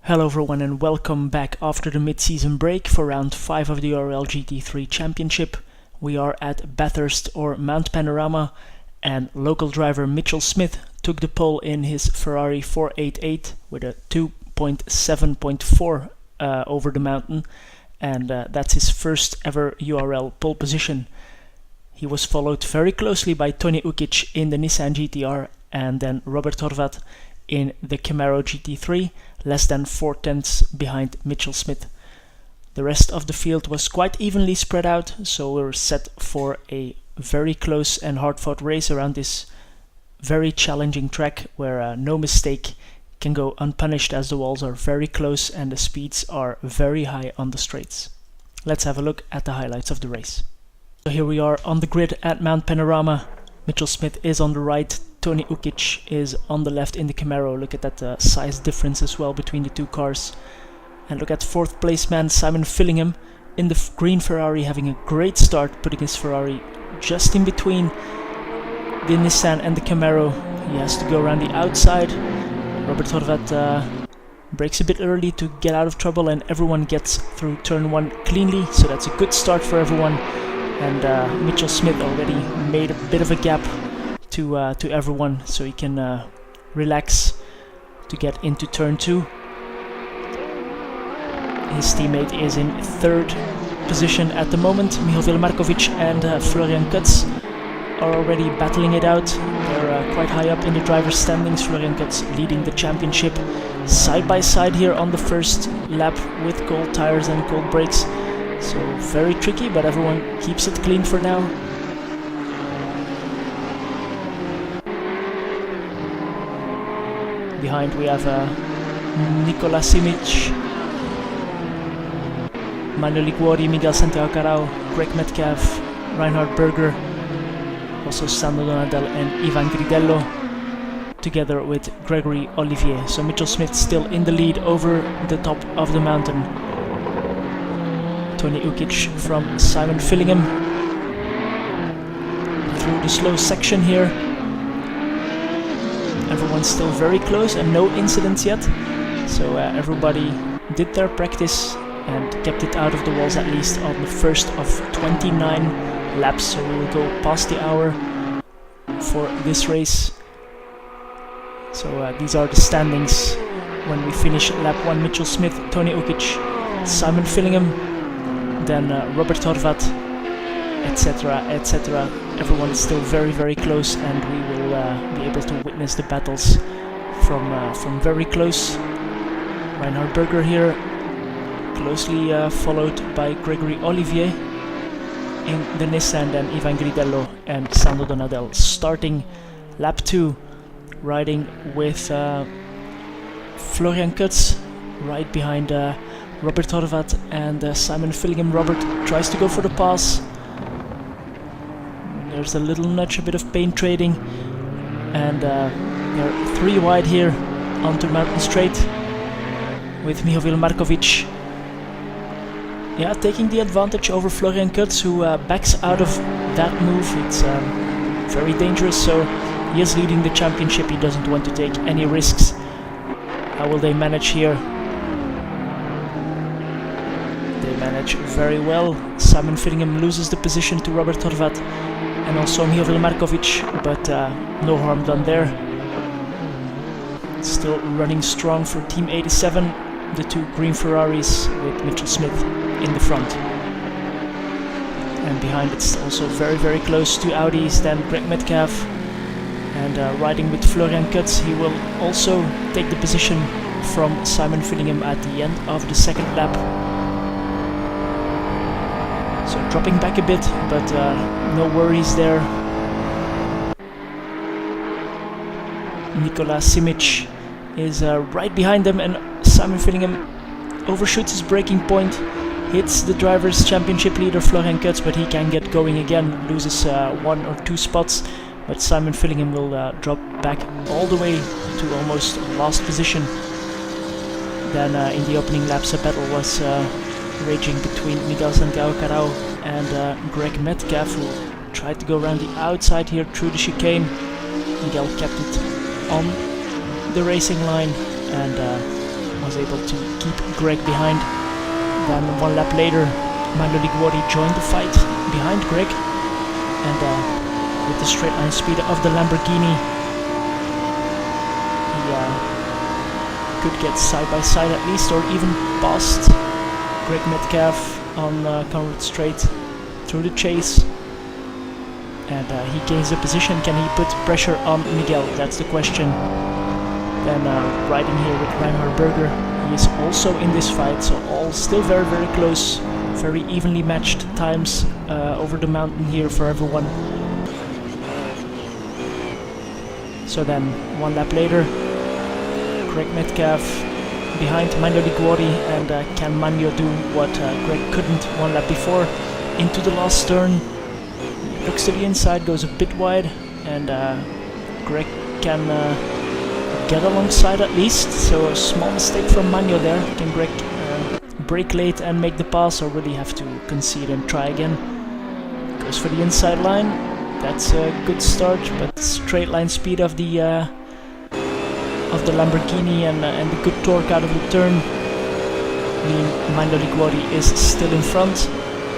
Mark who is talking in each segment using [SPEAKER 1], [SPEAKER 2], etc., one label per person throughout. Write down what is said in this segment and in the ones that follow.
[SPEAKER 1] Hello everyone and welcome back after the mid-season break for round 5 of the URL-GT3 Championship. We are at Bathurst or Mount Panorama, and local driver Mitchell Smith took the pole in his Ferrari 488 with a 2.7.4 over the mountain, and that's his first ever URL pole position. He was followed very closely by Tony Ukic in the Nissan GTR and then Robert Horvat in the Camaro GT3, less than 4/10 behind Mitchell Smith. The rest of the field was quite evenly spread out, so we're set for a very close and hard-fought race around this very challenging track where no mistake can go unpunished, as the walls are very close and the speeds are very high on the straights. Let's have a look at the highlights of the race. So here we are on the grid at Mount Panorama. Mitchell Smith is on the right, Tony Ukic is on the left in the Camaro. Look at that size difference as well between the two cars. And look at 4th place man Simon Fillingham in the green Ferrari, having a great start, putting his Ferrari just in between the Nissan and the Camaro. He has to go around the outside. Robert Horvat brakes a bit early to get out of trouble, and everyone gets through turn 1 cleanly, so that's a good start for everyone. And Mitchell Smith already made a bit of a gap to everyone, so he can relax to get into turn 2. His teammate is in 3rd position at the moment. Mihovil Markovic and Florian Kutz are already battling it out. They're quite high up in the driver's standings. Florian Kutz leading the championship side by side here on the first lap with cold tires and cold brakes. So very tricky, but everyone keeps it clean for now. Behind we have Nikola Simic, Manuel Liguori, Miguel Santiago Carao, Greg Metcalf, Reinhard Berger, also Sandro Donadel and Ivan Gridello, together with Gregory Olivier. So Mitchell Smith still in the lead over the top of the mountain. Tony Ukic from Simon Fillingham through the slow section here. Everyone's still very close and no incidents yet, so everybody did their practice and kept it out of the walls at least on the first of 29 laps, so we will go past the hour for this race. So these are the standings when we finish lap 1. Mitchell Smith, Tony Ukic, Simon Fillingham, then Robert Horvat, etc, etc. Everyone is still very close, and we will be able to witness the battles from very close. Reinhard Berger here, closely followed by Gregory Olivier in the Nissan, then Ivan Gridello and Sandro Donadel starting lap 2, riding with Florian Kutz right behind Robert Horvat and Simon Fillingham. Robert tries to go for the pass. There's a little nudge, a bit of paint trading, and they're 3 wide here onto Mountain Straight with Mihovil Markovic. Yeah, taking the advantage over Florian Kutz, who backs out of that move. It's very dangerous, so he is leading the championship. He doesn't want to take any risks. How will they manage here? They manage very well. Simon Fillingham loses the position to Robert Horvat and also Mihovil Markovic, but no harm done there. Still running strong for Team 87, the 2 green Ferraris with Mitchell Smith in the front. And behind it's also very close to Audis, then Greg Metcalf, and riding with Florian Kutz, he will also take the position from Simon Fillingham at the end of the 2nd lap. So dropping back a bit, but no worries there. Nikola Simic is right behind them, and Simon Fillingham overshoots his braking point, hits the Drivers' Championship leader Florian Kutz, but he can get going again, loses 1 or 2 spots, but Simon Fillingham will drop back all the way to almost last position. Then in the opening laps a battle was raging between Miguel Santiago Carao and Greg Metcalf, who tried to go around the outside here through the chicane. Miguel kept it on the racing line, and was able to keep Greg behind. Then 1 lap later, Milo Liguori joined the fight behind Greg, and with the straight line speed of the Lamborghini, he could get side by side at least, or even past Greg Metcalf on Conrad Straight through the chase. And he gains the position. Can he put pressure on Miguel? That's the question. Then riding here with Reinhard Berger, he is also in this fight, so all still very, very close, very evenly matched times over the mountain here for everyone. So then 1 lap later, Greg Metcalf behind Milo Liguori, and can Magno do what Greg couldn't 1 lap before? Into the last turn, looks to the inside, goes a bit wide, and Greg can get alongside at least, so a small mistake from Magno there. Can Greg brake late and make the pass, or will he have to concede and try again? Goes for the inside line, that's a good start, but straight line speed of the Lamborghini and the good torque out of the turn mean Milo Liguori is still in front,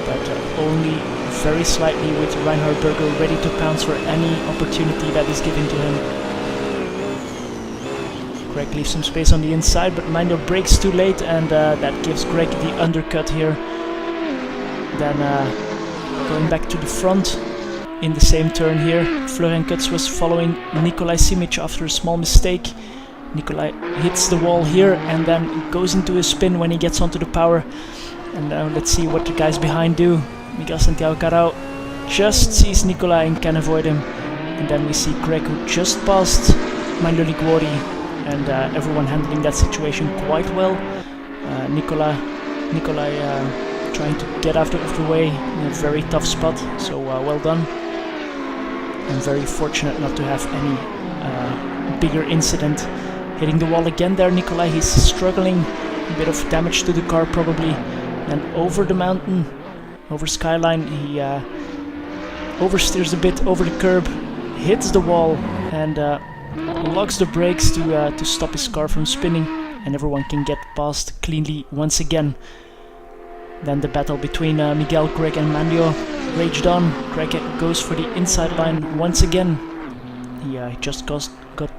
[SPEAKER 1] but only very slightly, with Reinhard Berger ready to pounce for any opportunity that is given to him. Greg leaves some space on the inside, but Milo brakes too late, and that gives Greg the undercut here. Then going back to the front in the same turn here, Florian Kutz was following Nikolai Simic after a small mistake. Nikolai hits the wall here and then goes into a spin when he gets onto the power. And now let's see what the guys behind do. Miguel Santiago Carao just sees Nikolai and can avoid him. And then we see Greg, who just passed Milo Liguori, and everyone handling that situation quite well. Nikolai trying to get out of the way in a very tough spot, so well done. I'm very fortunate not to have any bigger incident. Hitting the wall again there, Nikolai, he's struggling, a bit of damage to the car probably. And over the mountain, over Skyline, he oversteers a bit over the curb, hits the wall, and locks the brakes to stop his car from spinning, and everyone can get past cleanly once again. Then the battle between Miguel, Greg and Mandio raged on. Greg goes for the inside line once again. He just got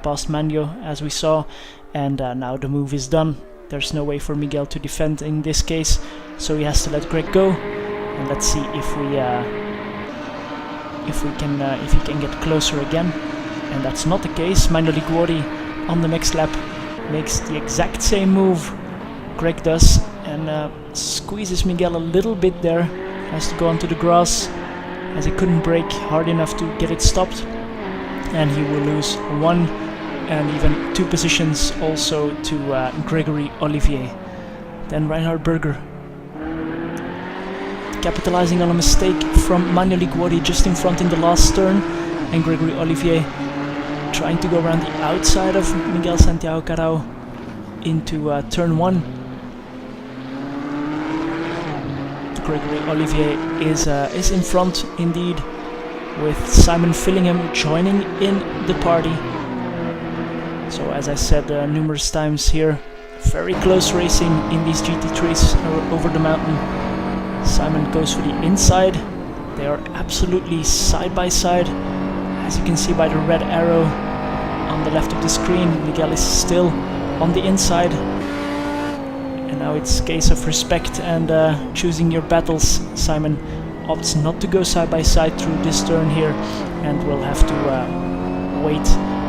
[SPEAKER 1] past Mandio, as we saw, and now the move is done. There's no way for Miguel to defend in this case, so he has to let Greg go. And let's see if he can get closer again. And that's not the case. Milo Liguori on the next lap makes the exact same move Greg does, and squeezes Miguel a little bit there. Has to go onto the grass, as he couldn't brake hard enough to get it stopped, and he will lose 1 and even 2 positions also to Gregory Olivier. Then Reinhard Berger, capitalizing on a mistake from Milo Liguori just in front in the last turn, and Gregory Olivier trying to go around the outside of Miguel Santiago Carao into turn 1. Gregory Olivier is in front indeed, with Simon Fillingham joining in the party. So as I said numerous times here, very close racing in these GT3s over the mountain. Simon goes for the inside. They are absolutely side by side, as you can see by the red arrow on the left of the screen. Miguel is still on the inside. And now it's a case of respect and choosing your battles. Simon opts not to go side by side through this turn here, and will have to wait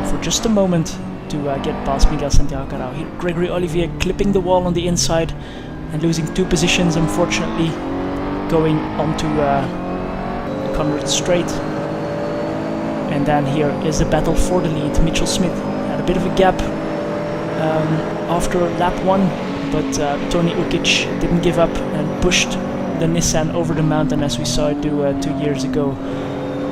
[SPEAKER 1] for just a moment to get past Miguel Santiago Carao. Gregory Olivier clipping the wall on the inside and losing 2 positions, unfortunately, going onto Conrad Straight. And then here is the battle for the lead. Mitchell Smith had a bit of a gap after lap 1, but Tony Ukic didn't give up and pushed the Nissan over the mountain, as we saw it do 2 years ago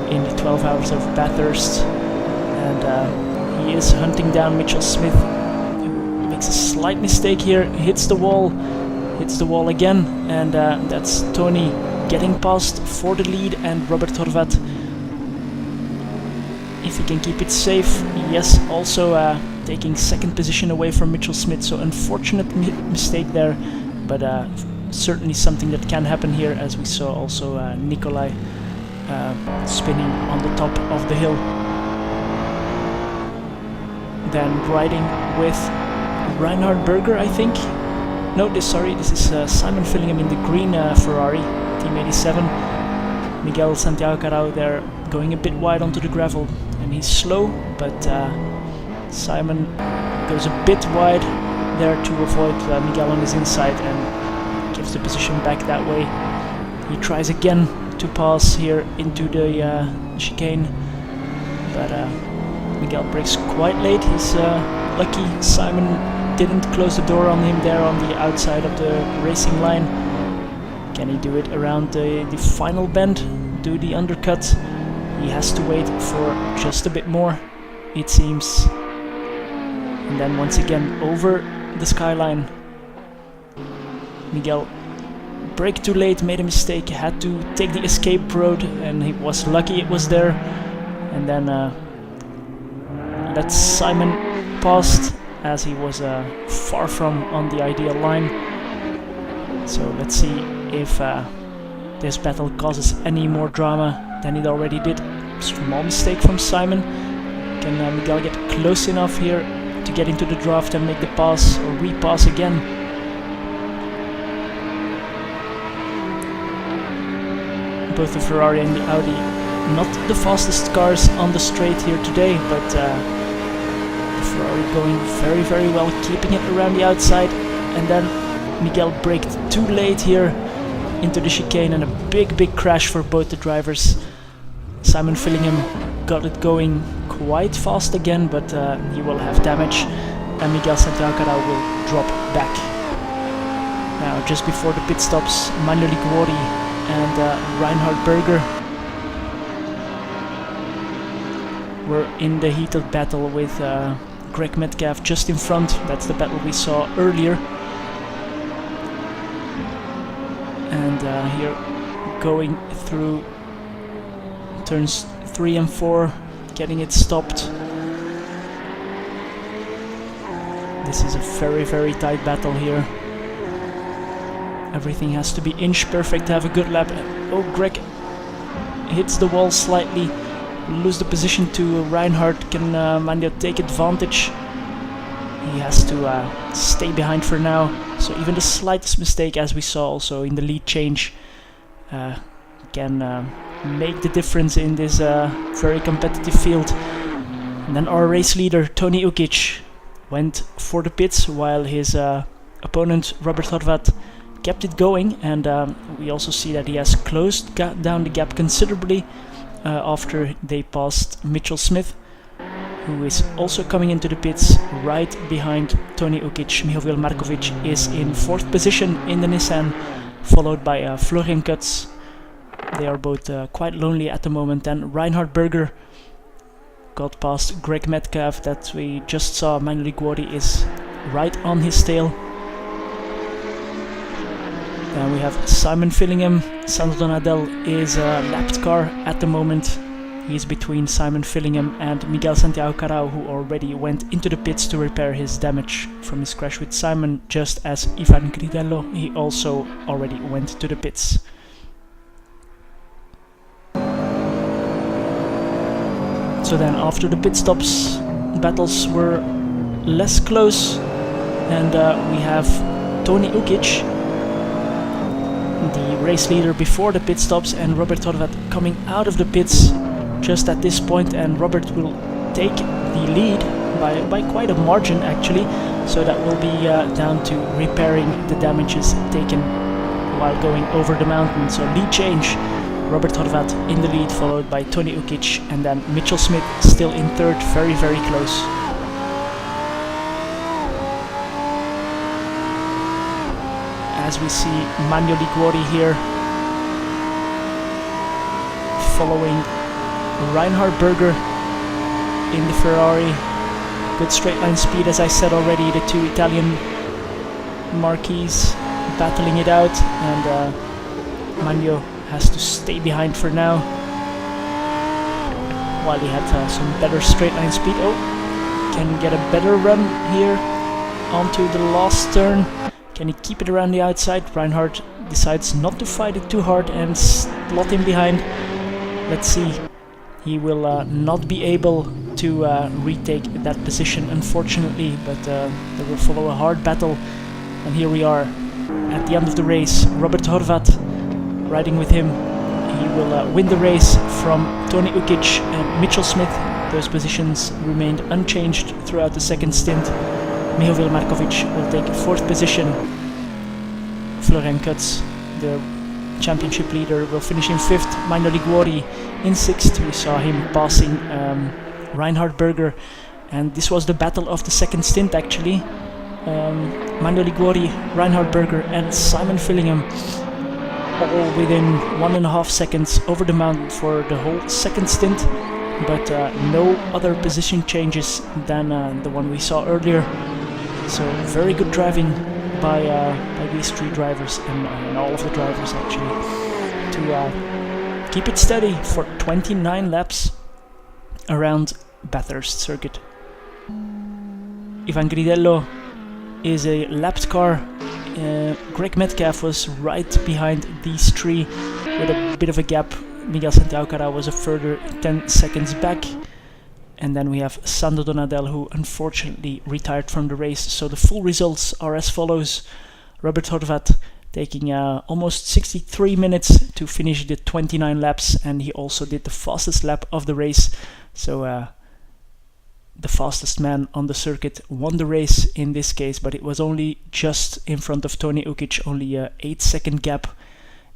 [SPEAKER 1] in the 12 hours of Bathurst. And he is hunting down Mitchell Smith, who makes a slight mistake here, hits the wall again, and that's Tony getting past for the lead, and Robert Horvat if he can keep it safe. Yes, also taking second position away from Mitchell Smith, so unfortunate mistake there, but certainly something that can happen here, as we saw also Nikolai spinning on the top of the hill. Then riding with Reinhard Berger, I think. No, this is Simon Fillingham in the green Ferrari, Team 87. Miguel Santiago Carao there going a bit wide onto the gravel, and he's slow, but Simon goes a bit wide there to avoid Miguel on his inside and gives the position back that way. He tries again to pass here into the chicane, but Miguel brakes quite late. He's lucky Simon didn't close the door on him there on the outside of the racing line. Can he do it around the final bend, do the undercut? He has to wait for just a bit more, it seems. And then once again over the skyline. Miguel braked too late, made a mistake, had to take the escape road, and he was lucky it was there. And then let Simon past, as he was far from on the ideal line. So let's see if this battle causes any more drama than it already did. Small mistake from Simon. Can Miguel get close enough here to get into the draft and make the pass or repass again? Both the Ferrari and the Audi, not the fastest cars on the straight here today, but Ferrari going very, very well, keeping it around the outside. And then Miguel braked too late here into the chicane, and a big crash for both the drivers. Simon Fillingham got it going quite fast again, but he will have damage, and Miguel Santiago Carao will drop back. Now, just before the pit stops, Manuel Liguori and Reinhard Berger were in the heated battle with Greg Metcalf just in front. That's the battle we saw earlier. And here going through turns 3 and 4, getting it stopped. This is a very tight battle here. Everything has to be inch perfect to have a good lap. Oh, Greg hits the wall slightly, lose the position to Reinhard. Can Mandio take advantage? He has to stay behind for now. So even the slightest mistake, as we saw also in the lead change, can make the difference in this very competitive field. And then our race leader, Tony Ukic, went for the pits while his opponent, Robert Horvat, kept it going. And we also see that he has closed down the gap considerably after they passed Mitchell Smith, who is also coming into the pits right behind Tony Ukic. Mihovil Markovic is in 4th position in the Nissan, followed by Florian Kutz. They are both quite lonely at the moment. And Reinhard Berger got past Greg Metcalf that we just saw. Manuel Liguori is right on his tail. Then we have Simon Fillingham. Sandro Donadel is a lapped car at the moment. He's between Simon Fillingham and Miguel Santiago Carao, who already went into the pits to repair his damage from his crash with Simon, just as Ivan Gridello, he also already went to the pits. So then after the pit stops, battles were less close, and we have Tony Ukic, the race leader before the pit stops, and Robert Horvat coming out of the pits just at this point, and Robert will take the lead by quite a margin actually, so that will be down to repairing the damages taken while going over the mountain. So lead change, Robert Horvat in the lead, followed by Tony Ukic, and then Mitchell Smith still in 3rd, very close. As we see Manuel Liguori here following Reinhard Berger in the Ferrari. Good straight line speed, as I said already. The two Italian marquees battling it out, and Magno has to stay behind for now. while he had some better straight line speed. Oh, can get a better run here onto the last turn. Can he keep it around the outside? Reinhardt decides not to fight it too hard and slot in behind. Let's see. He will not be able to retake that position, unfortunately, but they will follow a hard battle. And here we are at the end of the race. Robert Horvat riding with him. He will win the race from Tony Ukic and Mitchell Smith. Those positions remained unchanged throughout the second stint. Mihovil Markovic will take 4th position. Florian Kutz, the championship leader, will finish in 5th. Mino Liguori in 6th. We saw him passing Reinhard Berger, and this was the battle of the second stint actually. Mino Liguori, Reinhard Berger and Simon Fillingham all within 1.5 seconds over the mountain for the whole second stint, but no other position changes than the one we saw earlier. So very good driving by these 3 drivers and all of the drivers actually to keep it steady for 29 laps around Bathurst circuit. Ivan Gridello is a lapped car. Greg Metcalf was right behind these 3 with a bit of a gap. Miguel Santiago was a further 10 seconds back. And then we have Sando Donadel, who unfortunately retired from the race. So the full results are as follows. Robert Horvat taking almost 63 minutes to finish the 29 laps, and he also did the fastest lap of the race. So the fastest man on the circuit won the race in this case, but it was only just in front of Tony Ukic, only a 8-second gap,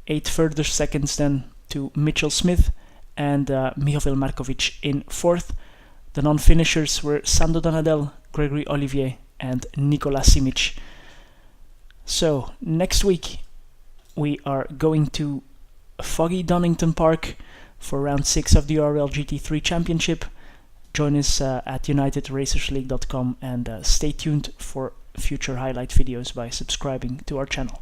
[SPEAKER 1] 8 further seconds then to Mitchell Smith and Mihovil Markovic in 4th. The non-finishers were Sando Donadel, Gregory Olivier and Nikola Simic. So next week we are going to foggy Donington Park for round 6 of the URL-GT3 Championship. Join us at unitedracersleague.com and stay tuned for future highlight videos by subscribing to our channel.